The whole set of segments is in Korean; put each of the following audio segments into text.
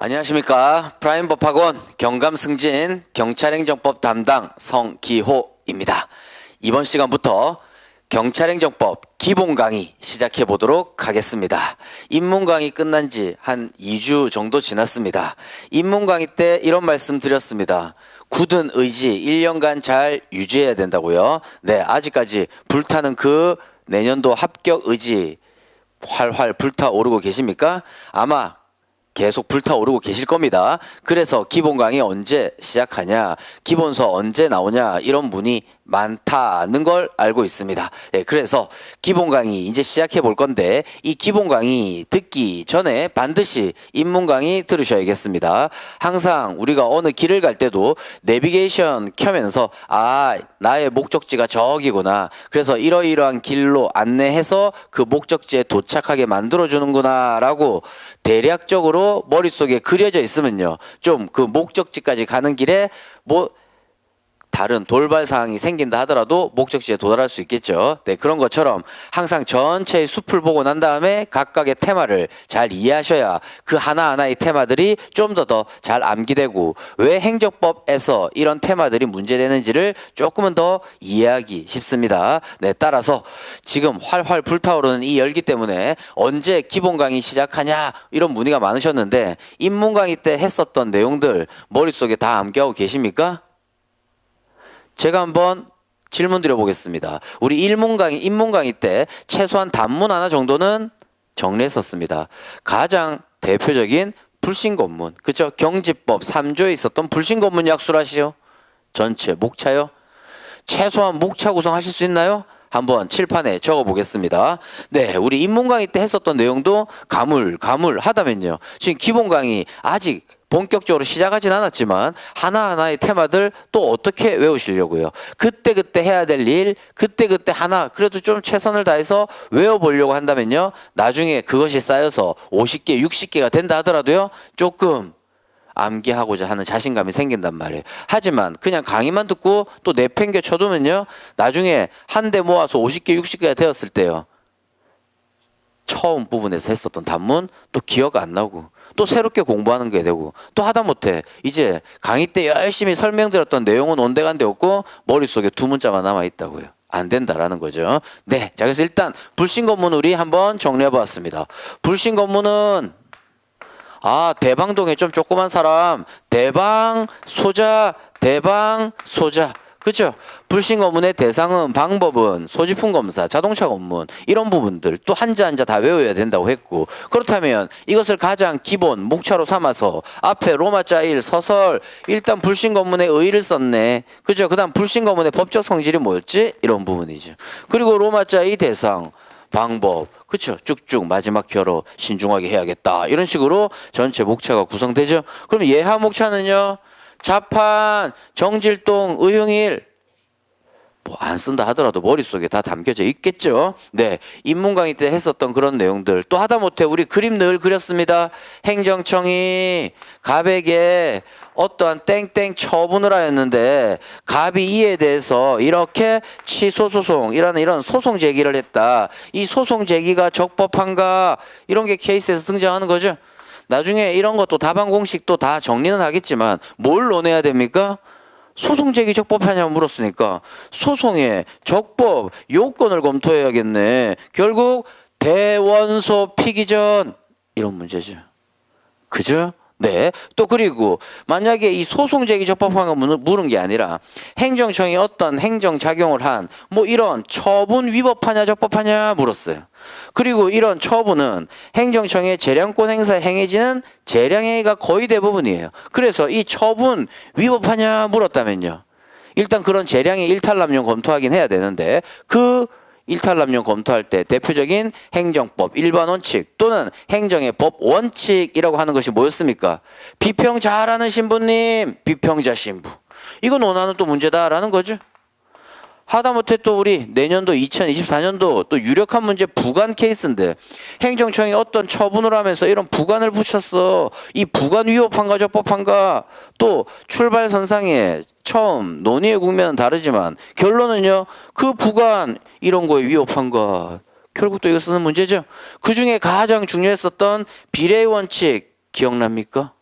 안녕하십니까. 프라임법학원 경감승진 경찰행정법 담당 성기호입니다. 이번 시간부터 경찰행정법 기본 강의 시작해 보도록 하겠습니다. 입문 강의 끝난 지 한 2주 정도 지났습니다. 입문 강의 때 이런 말씀 드렸습니다. 굳은 의지 1년간 잘 유지해야 된다고요. 네, 아직까지 불타는 그 내년도 합격 의지 활활 불타오르고 계십니까? 아마 계속 불타오르고 계실 겁니다. 그래서 기본 강의 언제 시작하냐, 기본서 언제 나오냐 이런 문의 많다는 걸 알고 있습니다. 네, 그래서 기본 강의 이제 시작해 볼 건데 이 기본 강의 듣기 전에 반드시 입문 강의 들으셔야겠습니다. 항상 우리가 어느 길을 갈 때도 내비게이션 켜면서 나의 목적지가 저기구나, 그래서 이러이러한 길로 안내해서 그 목적지에 도착하게 만들어주는구나 라고 대략적으로 머릿속에 그려져 있으면요, 좀 그 목적지까지 가는 길에 다른 돌발 사항이 생긴다 하더라도 목적지에 도달할 수 있겠죠. 네, 그런 것처럼 항상 전체의 숲을 보고 난 다음에 각각의 테마를 잘 이해하셔야 그 하나하나의 테마들이 좀 더 잘 암기되고 왜 행정법에서 이런 테마들이 문제되는지를 조금은 더 이해하기 쉽습니다. 네, 따라서 지금 활활 불타오르는 이 열기 때문에 언제 기본 강의 시작하냐 이런 문의가 많으셨는데 입문 강의 때 했었던 내용들 머릿속에 다 암기하고 계십니까? 제가 한번 질문 드려보겠습니다. 우리 입문 강의 때 최소한 단문 하나 정도는 정리했었습니다. 가장 대표적인 불신검문, 그쵸? 경지법 3조에 있었던 불신검문 약술하시죠? 전체 목차요? 최소한 목차 구성하실 수 있나요? 한번 칠판에 적어보겠습니다. 네, 우리 입문 강의 때 했었던 내용도 가물하다면요, 지금 기본 강의 아직 본격적으로 시작하진 않았지만 하나하나의 테마들 또 어떻게 외우시려고요? 그때그때 해야 될 일, 그때그때 하나 그래도 좀 최선을 다해서 외워보려고 한다면요, 나중에 그것이 쌓여서 50개, 60개가 된다 하더라도요, 조금 암기하고자 하는 자신감이 생긴단 말이에요. 하지만 그냥 강의만 듣고 또 내팽개 쳐두면요, 나중에 한 대 모아서 50개, 60개가 되었을 때요, 처음 부분에서 했었던 단문 또 기억 안 나고 또 새롭게 공부하는 게 되고 또 하다못해 이제 강의 때 열심히 설명드렸던 내용은 온데간데 없고 머릿속에 두 문자만 남아있다고요. 안 된다라는 거죠. 네, 자, 그래서 일단 불신검문 우리 한번 정리해 보았습니다. 불신검문은 대방동에 좀 조그만 사람, 대방소자, 그렇죠? 불신검문의 대상은, 방법은 소지품검사, 자동차검문 이런 부분들 또 한자 다 외워야 된다고 했고, 그렇다면 이것을 가장 기본 목차로 삼아서 앞에 로마자 1 서설, 일단 불신검문의 의의를 썼네, 그렇죠? 그 다음 불신검문의 법적 성질이 뭐였지? 이런 부분이죠. 그리고 로마자 2 대상, 방법, 그렇죠? 쭉쭉 마지막 혀로 신중하게 해야겠다 이런 식으로 전체 목차가 구성되죠. 그럼 예하 목차는요, 자판, 정질동, 의흉일 안 쓴다 하더라도 머릿속에 다 담겨져 있겠죠. 네, 입문 강의 때 했었던 그런 내용들 또 하다못해 우리 그림 늘 그렸습니다. 행정청이 갑에게 어떠한 땡땡 처분을 하였는데 갑이 이에 대해서 이렇게 취소소송 이런 소송 제기를 했다. 이 소송 제기가 적법한가 이런 게 케이스에서 등장하는 거죠. 나중에 이런 것도 답안 공식도 다 정리는 하겠지만 뭘 논해야 됩니까? 소송 제기 적법하냐고 물었으니까 소송의 적법 요건을 검토해야겠네. 결국 대원소 피기전 이런 문제죠. 그죠? 네. 또 그리고 만약에 이 소송 제기 적법한가 물은 게 아니라 행정청이 어떤 행정작용을 한 이런 처분 위법하냐 적법하냐 물었어요. 그리고 이런 처분은 행정청의 재량권 행사에 행해지는 재량행위가 거의 대부분이에요. 그래서 이 처분 위법하냐 물었다면요, 일단 그런 재량의 일탈납용 검토하긴 해야 되는데 그 일탈납용 검토할 때 대표적인 행정법 일반 원칙 또는 행정의 법 원칙이라고 하는 것이 뭐였습니까? 비평 잘하는 신부님, 비평자 신부. 이거 논하는 또 문제다라는 거죠. 하다못해 또 우리 내년도 2024년도 또 유력한 문제 부관 케이스인데 행정청이 어떤 처분을 하면서 이런 부관을 붙였어. 이 부관 위법한가 적법한가, 또 출발선상에 처음 논의의 국면은 다르지만 결론은요, 그 부관 이런 거에 위법한가, 결국 또 이거 쓰는 문제죠. 그 중에 가장 중요했었던 비례의 원칙 기억납니까?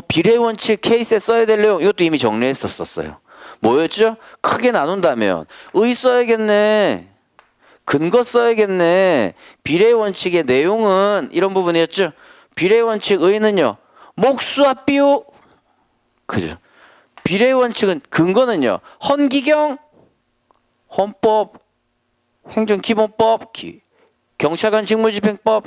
비례 원칙 케이스에 써야 될 내용 이것도 이미 정리했었어요. 뭐였죠? 크게 나눈다면 의 써야겠네. 근거 써야겠네. 비례 원칙의 내용은 이런 부분이었죠. 비례 원칙 의는요. 목수와 비유. 그죠? 비례 원칙은 근거는요. 헌기경, 헌법, 행정기본법, 경찰관 직무집행법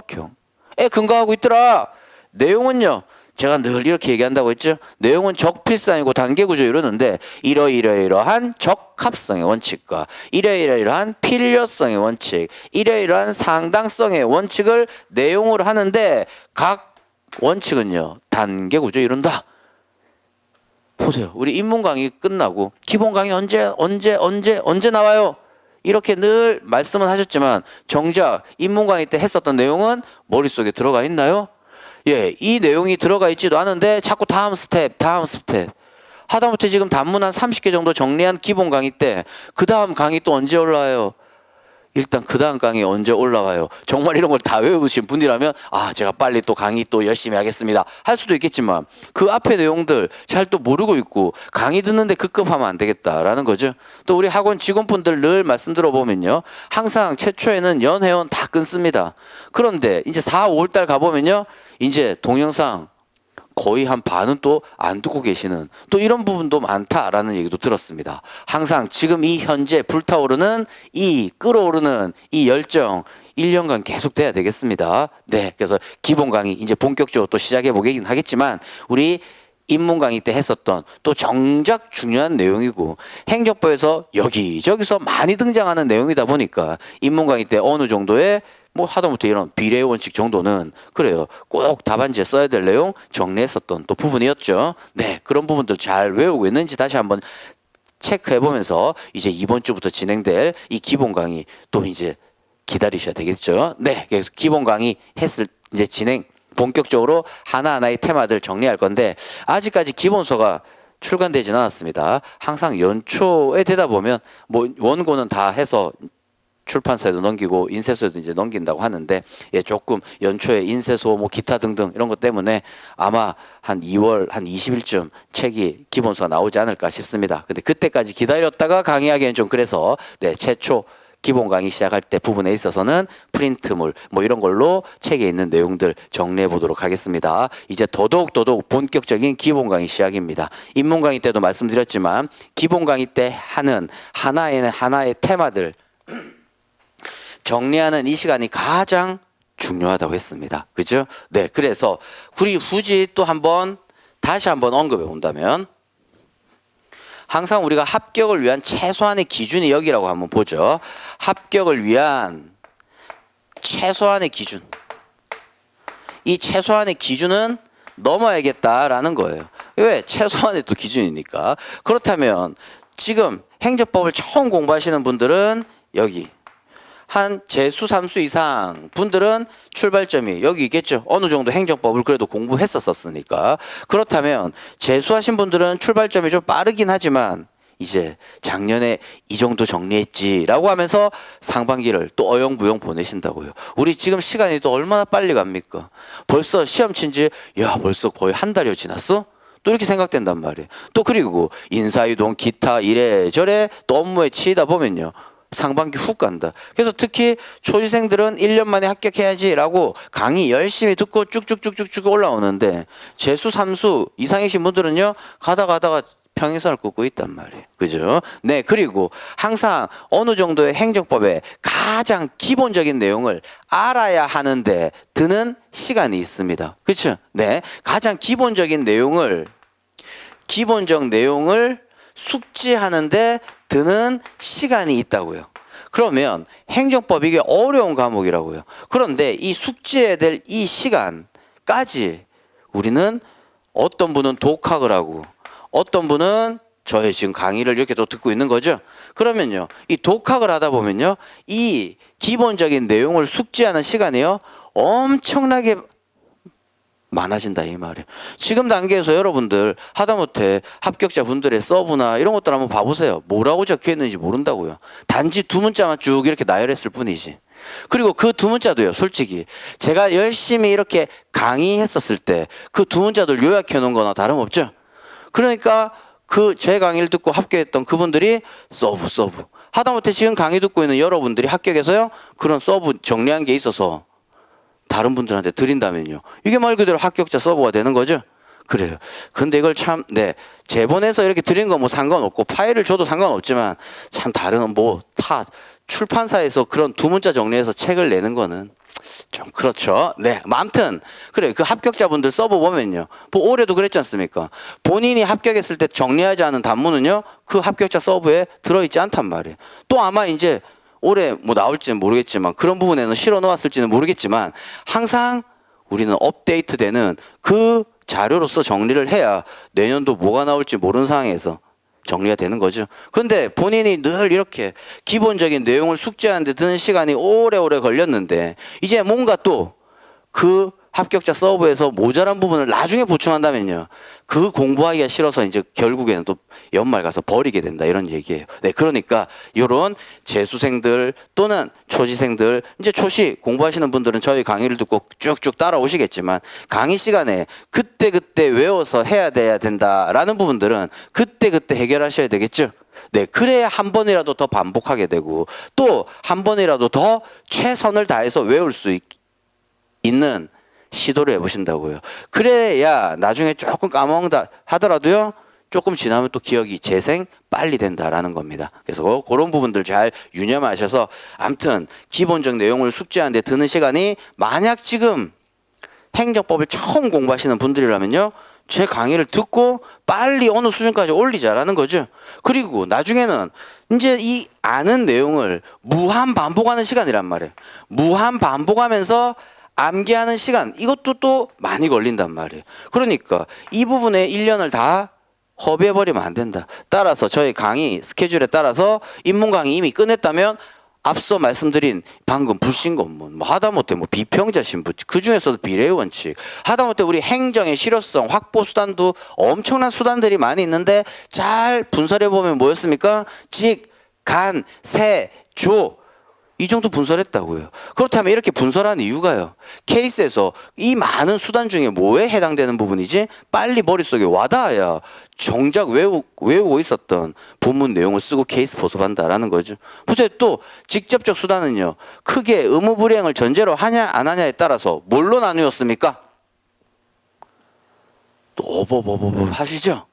에 근거하고 있더라. 내용은요. 제가 늘 이렇게 얘기한다고 했죠. 내용은 적필상이고 단계구조 이러는데 이러이러한 적합성의 원칙과 이러이러한 필요성의 원칙, 이러이러한 상당성의 원칙을 내용으로 하는데 각 원칙은요. 단계구조 이룬다. 보세요. 우리 인문 강의 끝나고 기본 강의 언제 나와요? 이렇게 늘 말씀은 하셨지만 정작 인문 강의 때 했었던 내용은 머릿속에 들어가 있나요? 예, 이 내용이 들어가 있지도 않은데 자꾸 다음 스텝 하다못해 지금 단문 한 30개 정도 정리한 기본 강의 때 그 다음 강의 또 언제 올라와요? 일단 그 다음 강의 언제 올라와요? 정말 이런 걸 다 외우신 분이라면 제가 빨리 또 강의 또 열심히 하겠습니다 할 수도 있겠지만 그 앞에 내용들 잘 또 모르고 있고 강의 듣는데 급급하면 안 되겠다라는 거죠. 또 우리 학원 직원분들 늘 말씀 들어보면요. 항상 최초에는 연회원 다 끊습니다. 그런데 이제 4, 5월달 가보면요. 이제 동영상 거의 한 반은 또 안 듣고 계시는 또 이런 부분도 많다라는 얘기도 들었습니다. 항상 지금 이 현재 불타오르는 이 끓어오르는 이 열정 1년간 계속 돼야 되겠습니다. 네, 그래서 기본 강의 이제 본격적으로 또 시작해 보긴 하겠지만 우리 인문 강의 때 했었던 또 정작 중요한 내용이고 행정법에서 여기저기서 많이 등장하는 내용이다 보니까 인문 강의 때 어느 정도의 하다못해 이런 비례 원칙 정도는 그래요. 꼭 답안지에 써야 될 내용 정리했었던 또 부분이었죠. 네, 그런 부분들 잘 외우고 있는지 다시 한번 체크해보면서 이제 이번 주부터 진행될 이 기본 강의 또 이제 기다리셔야 되겠죠. 네, 그래서 기본 강의 했을 이제 진행 본격적으로 하나하나의 테마들 정리할 건데 아직까지 기본서가 출간되지는 않았습니다. 항상 연초에 되다 보면 원고는 다 해서 출판사에도 넘기고 인쇄소에도 이제 넘긴다고 하는데 조금 연초에 인쇄소 기타 등등 이런 것 때문에 아마 한 2월 한 20일쯤 책이 기본서가 나오지 않을까 싶습니다. 근데 그때까지 기다렸다가 강의하기엔 좀 그래서 최초 기본 강의 시작할 때 부분에 있어서는 프린트물 이런 걸로 책에 있는 내용들 정리해 보도록 하겠습니다. 이제 더더욱 본격적인 기본 강의 시작입니다. 인문 강의 때도 말씀드렸지만 기본 강의 때 하는 하나의 테마들 정리하는 이 시간이 가장 중요하다고 했습니다. 그죠? 네, 그래서 우리 후지 또 다시 한번 언급해 본다면 항상 우리가 합격을 위한 최소한의 기준이 여기라고 한번 보죠. 합격을 위한 최소한의 기준. 이 최소한의 기준은 넘어야겠다라는 거예요. 왜? 최소한의 또 기준이니까. 그렇다면 지금 행정법을 처음 공부하시는 분들은 여기 한 재수 3수 이상 분들은 출발점이 여기 있겠죠. 어느 정도 행정법을 그래도 공부했었으니까. 그렇다면 재수하신 분들은 출발점이 좀 빠르긴 하지만 이제 작년에 이 정도 정리했지라고 하면서 상반기를 또 어영부영 보내신다고요. 우리 지금 시간이 또 얼마나 빨리 갑니까? 벌써 시험 친지 벌써 거의 한 달여 지났어? 또 이렇게 생각된단 말이에요. 또 그리고 인사이동 기타 이래저래 또 업무에 치이다 보면요. 상반기 훅 간다. 그래서 특히 초시생들은 1년 만에 합격해야지라고 강의 열심히 듣고 쭉쭉쭉쭉 올라오는데 재수 3수 이상이신 분들은요. 가다가 평행선을 긋고 있단 말이에요. 그죠? 네, 그리고 항상 어느 정도의 행정법의 가장 기본적인 내용을 알아야 하는데 드는 시간이 있습니다. 그렇죠? 네, 가장 기본적 내용을 숙지하는데 드는 시간이 있다고요. 그러면 행정법 이게 어려운 과목이라고요. 그런데 이 숙지해야 될 이 시간까지 우리는 어떤 분은 독학을 하고 어떤 분은 저의 지금 강의를 이렇게 또 듣고 있는 거죠. 그러면요. 이 독학을 하다 보면요. 이 기본적인 내용을 숙지하는 시간이요. 엄청나게 많아진다 이 말이에요. 지금 단계에서 여러분들 하다못해 합격자분들의 서브나 이런 것들 한번 봐보세요. 뭐라고 적혀있는지 모른다고요. 단지 두 문자만 쭉 이렇게 나열했을 뿐이지. 그리고 그 두 문자도요, 솔직히 제가 열심히 이렇게 강의했었을 때 그 두 문자들 요약해 놓은 거나 다름없죠. 그러니까 그 제 강의를 듣고 합격했던 그분들이 서브 하다못해 지금 강의 듣고 있는 여러분들이 합격해서요, 그런 서브 정리한 게 있어서 다른 분들한테 드린다면요, 이게 말 그대로 합격자 서버가 되는 거죠. 그래요. 근데 이걸 참, 제본에서 이렇게 드린 거 뭐 상관없고 파일을 줘도 상관없지만 참 다른 출판사에서 그런 두 문자 정리해서 책을 내는 거는 좀 그렇죠. 아무튼 그래, 그 합격자분들 서버 보면요, 뭐 올해도 그랬지 않습니까? 본인이 합격했을 때 정리하지 않은 단문은요, 그 합격자 서버에 들어있지 않단 말이에요. 또 아마 이제 올해 뭐 나올지는 모르겠지만 그런 부분에는 실어 놓았을지는 모르겠지만 항상 우리는 업데이트되는 그 자료로서 정리를 해야 내년도 뭐가 나올지 모르는 상황에서 정리가 되는 거죠. 그런데 본인이 늘 이렇게 기본적인 내용을 숙지하는데 드는 시간이 오래오래 걸렸는데 이제 뭔가 또 그 합격자 서버에서 모자란 부분을 나중에 보충한다면요, 그 공부하기가 싫어서 이제 결국에는 또 연말 가서 버리게 된다, 이런 얘기예요. 그러니까 이런 재수생들 또는 초시생들, 이제 초시 공부하시는 분들은 저희 강의를 듣고 쭉쭉 따라오시겠지만 강의 시간에 그때그때 외워서 해야 돼야 된다라는 부분들은 그때그때 해결하셔야 되겠죠. 그래야 한 번이라도 더 반복하게 되고 또 한 번이라도 더 최선을 다해서 외울 수 있는 시도를 해보신다고요. 그래야 나중에 조금 까먹는다 하더라도요, 조금 지나면 또 기억이 재생 빨리 된다라는 겁니다. 그래서 그런 부분들 잘 유념하셔서, 아무튼 기본적 내용을 숙지하는데 드는 시간이, 만약 지금 행정법을 처음 공부하시는 분들이라면요, 제 강의를 듣고 빨리 어느 수준까지 올리자라는 거죠. 그리고 나중에는 이제 이 아는 내용을 무한 반복하는 시간이란 말이에요. 무한 반복하면서 암기하는 시간, 이것도 또 많이 걸린단 말이에요. 그러니까 이 부분에 1년을 다 허비해버리면 안 된다. 따라서 저희 강의 스케줄에 따라서 입문 강의 이미 끝냈다면 앞서 말씀드린 방금 불신검문, 하다못해 비평자 신부, 그 중에서도 비례의 원칙, 하다못해 우리 행정의 실효성 확보 수단도 엄청난 수단들이 많이 있는데 잘 분설해 보면 뭐였습니까? 직, 간, 세, 조, 이 정도 분설했다고요. 그렇다면 이렇게 분설한 이유가요, 케이스에서 이 많은 수단 중에 뭐에 해당되는 부분이지 빨리 머릿속에 와닿아야 정작 외우고 있었던 본문 내용을 쓰고 케이스 보습한다라는 거죠. 보세요. 또 직접적 수단은요, 크게 의무 불이행을 전제로 하냐 안 하냐에 따라서 뭘로 나누었습니까? 또 어버버버버 하시죠?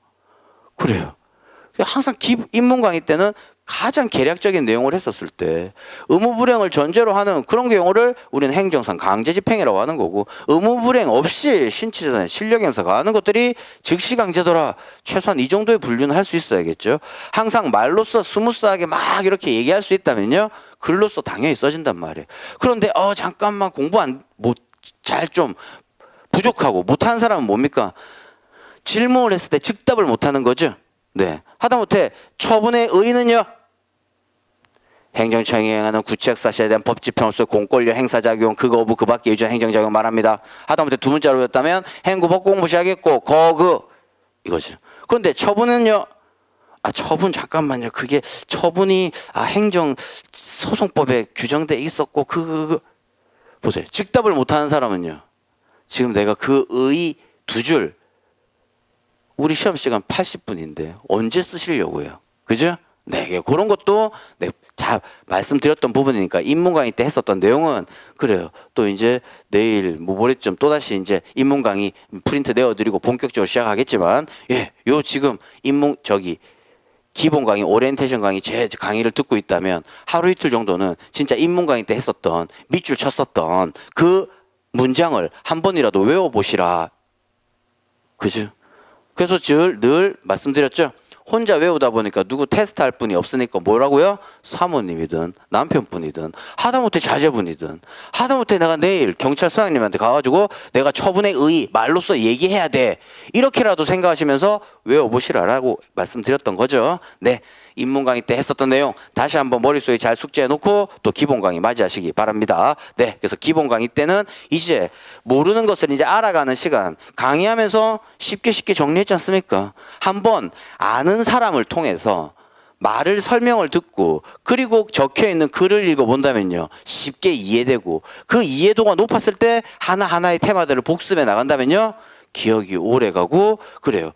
그래요. 항상 입문 강의 때는 가장 계략적인 내용을 했었을 때 의무불이행을 전제로 하는 그런 경우를 우리는 행정상 강제집행이라고 하는 거고, 의무불이행 없이 신체재산의 실력행사가 하는 것들이 즉시강제더라, 최소한 이 정도의 분류는 할 수 있어야겠죠. 항상 말로써 스무스하게 막 이렇게 얘기할 수 있다면요, 글로써 당연히 써진단 말이에요. 그런데 잠깐만 공부 잘 좀 부족하고 못하는 사람은 뭡니까? 질문을 했을 때 즉답을 못하는 거죠. 하다못해 처분의 의의는요, 행정청이 행하는 구체사실에 대한 법집행으로서 공권력 행사작용, 그 거부, 그 밖에 유죄 행정작용 말합니다. 하다못해 두 문자로 였다면 행구 법공 무시하겠고 이거죠. 그런데 처분은요, 처분 잠깐만요, 그게 처분이 행정소송법에 규정돼 있었고 보세요. 즉답을 못하는 사람은요, 지금 내가 그 의의 두 줄, 우리 시험 시간 80분인데 언제 쓰시려고요? 그죠? 그런 것도 자 말씀드렸던 부분이니까 입문 강의 때 했었던 내용은 그래요. 또 이제 내일 모레쯤 또다시 이제 입문 강의 프린트 내어드리고 본격적으로 시작하겠지만, 요 지금 기본 강의, 오리엔테이션 강의 제 강의를 듣고 있다면 하루 이틀 정도는 진짜 입문 강의 때 했었던 밑줄 쳤었던 그 문장을 한 번이라도 외워보시라. 그죠? 그래서 늘 말씀드렸죠. 혼자 외우다 보니까 누구 테스트할 분이 없으니까 뭐라고요? 사모님이든 남편분이든 하다못해 자제분이든 하다못해 내가 내일 경찰 서장님한테 가가지고 내가 처분의 의의 말로써 얘기해야 돼, 이렇게라도 생각하시면서 외워보시라라고 말씀드렸던 거죠. 입문 강의 때 했었던 내용 다시 한번 머릿속에 잘 숙지해 놓고 또 기본 강의 맞이하시기 바랍니다. 그래서 기본 강의 때는 이제 모르는 것을 이제 알아가는 시간, 강의하면서 쉽게 정리했지 않습니까? 한번 아는 사람을 통해서 말을 설명을 듣고 그리고 적혀 있는 글을 읽어본다면요 쉽게 이해되고 그 이해도가 높았을 때 하나하나의 테마들을 복습해 나간다면요 기억이 오래가고 그래요.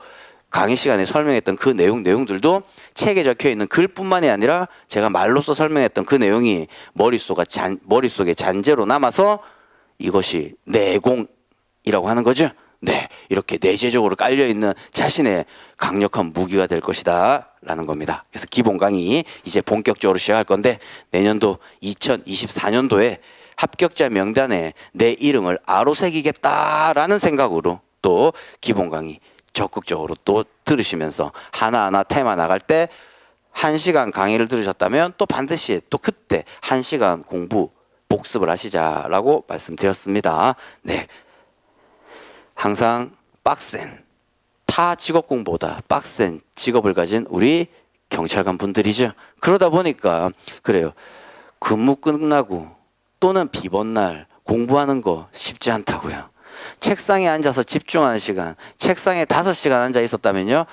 강의 시간에 설명했던 그 내용들도 책에 적혀 있는 글뿐만이 아니라 제가 말로써 설명했던 그 내용이 머릿속에 잔재로 남아서 이것이 내공이라고 하는 거죠. 네, 이렇게 내재적으로 깔려있는 자신의 강력한 무기가 될 것이다 라는 겁니다. 그래서 기본 강의 이제 본격적으로 시작할 건데 내년도 2024년도에 합격자 명단에 내 이름을 아로새기겠다라는 생각으로 또 기본 강의 적극적으로 또 들으시면서 하나하나 테마 나갈 때 1시간 강의를 들으셨다면 또 반드시 또 그때 1시간 공부 복습을 하시자라고 말씀드렸습니다. 네, 항상 빡센 타 직업 공부보다 빡센 직업을 가진 우리 경찰관 분들이죠. 그러다 보니까 그래요. 근무 끝나고 또는 비번날 공부하는 거 쉽지 않다고요. 책상에 앉아서 집중하는 시간, 책상에 5시간 앉아 있었다면요.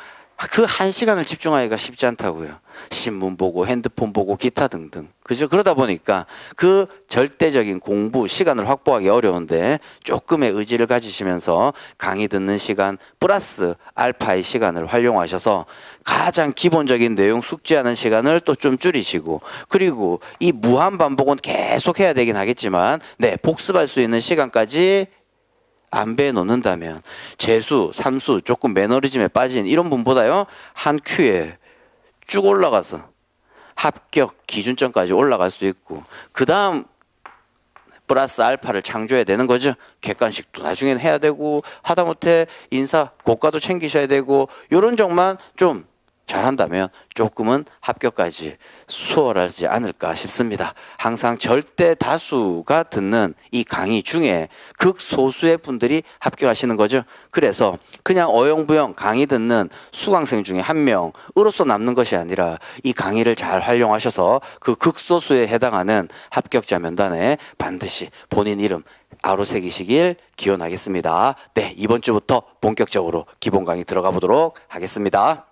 그 1시간을 집중하기가 쉽지 않다고요. 신문 보고 핸드폰 보고 기타 등등. 그죠? 그러다 보니까 그 절대적인 공부 시간을 확보하기 어려운데 조금의 의지를 가지시면서 강의 듣는 시간 플러스 알파의 시간을 활용하셔서 가장 기본적인 내용 숙지하는 시간을 또 좀 줄이시고 그리고 이 무한 반복은 계속 해야 되긴 하겠지만 네, 복습할 수 있는 시간까지 안배해 놓는다면 재수, 삼수, 조금 매너리즘에 빠진 이런 분보다요 한 큐에 쭉 올라가서 합격 기준점까지 올라갈 수 있고 그 다음 플러스 알파를 창조해야 되는 거죠. 객관식도 나중에는 해야 되고 하다못해 인사 고과도 챙기셔야 되고 이런 점만 좀 잘한다면 조금은 합격까지 수월하지 않을까 싶습니다. 항상 절대 다수가 듣는 이 강의 중에 극소수의 분들이 합격하시는 거죠. 그래서 그냥 어영부영 강의 듣는 수강생 중에 한 명으로서 남는 것이 아니라 이 강의를 잘 활용하셔서 그 극소수에 해당하는 합격자 명단에 반드시 본인 이름 아로새기시길 기원하겠습니다. 네, 이번 주부터 본격적으로 기본 강의 들어가 보도록 하겠습니다.